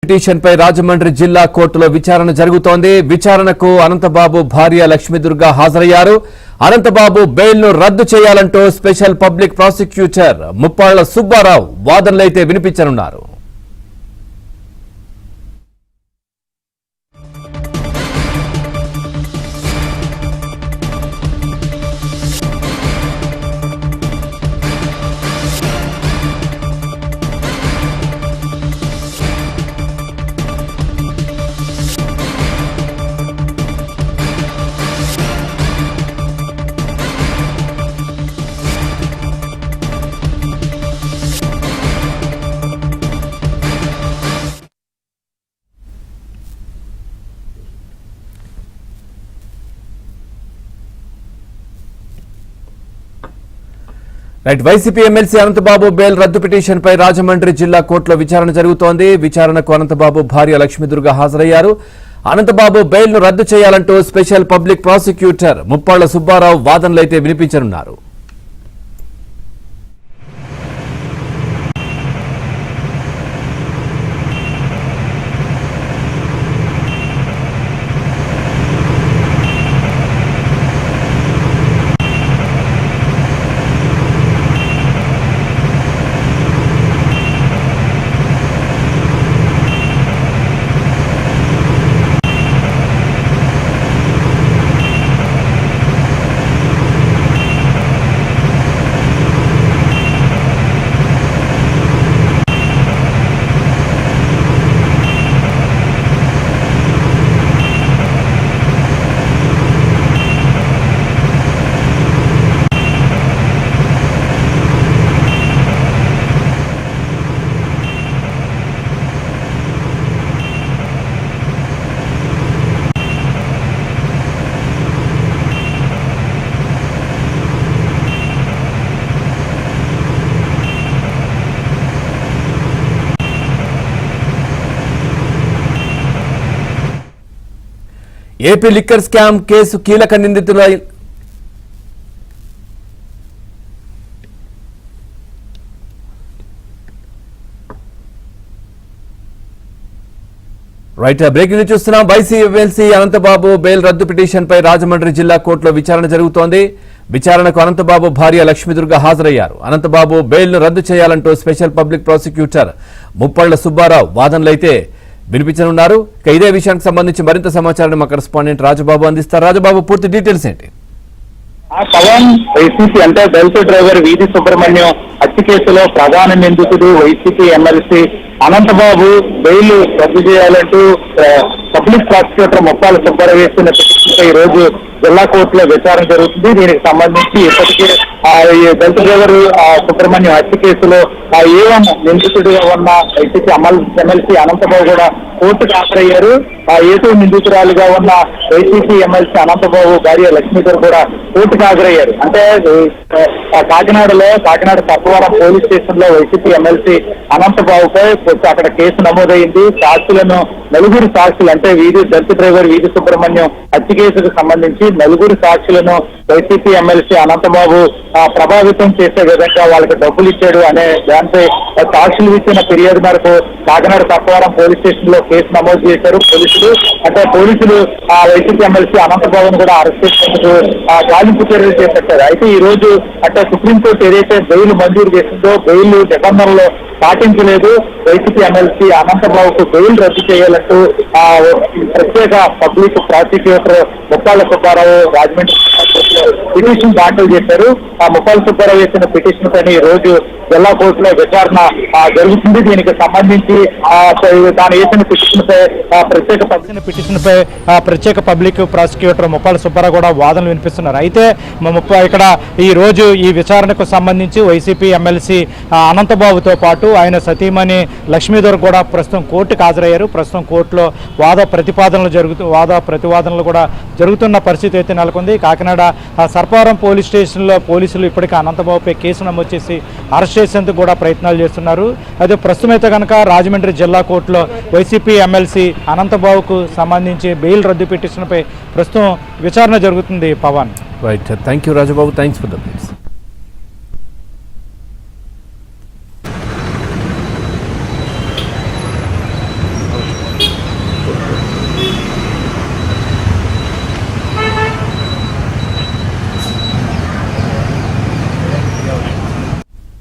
పిటిషన్పై రాజమండ్రి జిల్లా కోర్టులో విచారణ జరుగుతోంది. విచారణకు అనంతబాబు భార్య లక్ష్మీదుర్గ హాజరయ్యారు. అనంతబాబు బెయిల్ను రద్దు చేయాలంటూ special public prosecutor Muppalla Subbarao వాదనలైతే వినిపించనున్నారు. వైసీపీ ఎమ్మెల్సీ అనంతబాబు బెయిల్ రద్దు పిటిషన్పై రాజమండ్రి జిల్లా కోర్టులో విచారణ జరుగుతోంది. విచారణకు అనంతబాబు భార్య లక్ష్మీదుర్గ హాజరయ్యారు. అనంతబాబు బెయిల్ను రద్దు చేయాలంటూ special public prosecutor Muppalla Subbarao వాదనలైతే వినిపించనున్నారు. ఏపీ లిక్కర్ స్కామ్ కేసు కీలక నిందితుల బ్రేకింగ్ న్యూస్ చూస్తున్నాం. వైసీపీ ఎమ్మెల్సీ అనంతబాబు బెయిల్ రద్దు పిటిషన్పై రాజమండ్రి జిల్లా కోర్టులో విచారణ జరుగుతోంది. విచారణకు అనంతబాబు భార్య లక్ష్మీదుర్గ హాజరయ్యారు. అనంతబాబు బెయిల్ను రద్దు చేయాలంటూ special public prosecutor Muppalla Subbarao వాదనలైతే వినిపించనున్నారు. ఇదే విషయానికి సంబంధించి మరింత సమాచారాన్ని మా కరెస్పాండెంట్ రాజబాబు అందిస్తారు. రాజబాబు, పూర్తి డీటెయిల్స్ ఏంటి? పవన్, వైసీపీ అంటే దళిత డ్రైవర్ వీధి సుబ్రహ్మణ్యం హత్య కేసులో ప్రధాన నిందితుడు వైసీపీ ఎమ్మెల్సీ అనంతబాబు బెయిల్ రద్దు చేయాలంటూ పబ్లిక్ ప్రాసిక్యూటర్ ముప్పాళ్ల సుబ్బారావు వేసిన పిటిషన్పై ఈ రోజు జిల్లా కోర్టులో విచారణ జరుగుతుంది. దీనికి సంబంధించి ఇప్పటికే దళిత డ్రైవర్ సుబ్రహ్మణ్యం హత్య కేసులో ఏవం నిందితుడిగా ఉన్న వైసీపీ ఎమ్మెల్సీ అనంతబాబు కూడా కోర్టుకు హాజరయ్యారు. ఏటూ నిందితురాలుగా ఉన్న వైసీపీ ఎమ్మెల్సీ అనంతబాబు భార్య లక్ష్మీధర్ కూడా కోర్టుకు హాజరయ్యారు. అంటే కాకినాడ సర్పవరం పోలీస్ స్టేషన్ లో వైసీపీ ఎమ్మెల్సీ అనంతబాబుపై అక్కడ కేసు నమోదైంది. నలుగురు సాక్షులు అంటే దళిత డ్రైవర్ వీధి సుబ్రహ్మణ్యం హత్య కేసుకు సంబంధించి నలుగురు సాక్షులను వైసీపీ ఎమ్మెల్సీ అనంతబాబు ప్రభావితం చేసే విధంగా వాళ్ళకి డబ్బులు ఇచ్చాడు అనే దానిపై సాక్షులు ఇచ్చిన ఫిర్యాదు మేరకు కాకినాడ సర్పవరం పోలీస్ స్టేషన్ లో కేసు నమోదు చేశారు పోలీసులు. వైసీపీ ఎమ్మెల్సీ అనంతబాబును కూడా అరెస్ట్ చేసేందుకు గాలింపు చర్యలు చేపట్టారు. అయితే ఈ రోజు అంటే సుప్రీంకోర్టు ఏదైతే బెయిల్ మంజూరు చేసిందో బెయిల్ నిబంధనలు పాటించలేదు. వైసీపీ ఎమ్మెల్సీ అనంతబాబుకు బెయిల్ రద్దు చేయాలంటూ ప్రత్యేక public prosecutor Muppalla Subbarao Rajahmundry petition దాఖలు చేశారు. ముప్పాళ్ల సుబ్బారావు వేసిన పిటిషన్ పైన ఈ రోజు జిల్లా కోర్టులో విచారణ జరుగుతుంది. దీనికి సంబంధించి తాను వేసిన పిటిషన్పై ప్రత్యేక పబ్లిక్ ప్రాసిక్యూటర్ ముప్పాళ్ల సుబ్బారావు కూడా వాదనలు వినిపిస్తున్నారు. అయితే ఇక్కడ ఈ రోజు ఈ విచారణకు సంబంధించి వైసీపీ ఎమ్మెల్సీ అనంతబాబుతో పాటు ఆయన సతీమణి లక్ష్మీధర్ కూడా ప్రస్తుతం కోర్టుకు హాజరయ్యారు. ప్రస్తుతం కోర్టులో వాద ప్రతివాదనలు కూడా జరుగుతున్న పరిస్థితి అయితే నెలకొంది. కాకినాడ సర్పవరం పోలీస్ స్టేషన్లో పోలీసులు ఇప్పటికే అనంతబాబుపై కేసు నమోదు చేసి అరెస్ట్ చేసేందుకు కూడా ప్రయత్నాలు చేస్తున్నారు. అయితే ప్రస్తుతం అయితే కనుక రాజమండ్రి జిల్లా కోర్టులో వైసీపీ ఎమ్మెల్సీ అనంతబాబుకు సంబంధించి బెయిల్ రద్దు పిటిషన్పై ప్రస్తుతం విచారణ జరుగుతుంది. Pawan, right, thank you Rajababu, thanks for the place.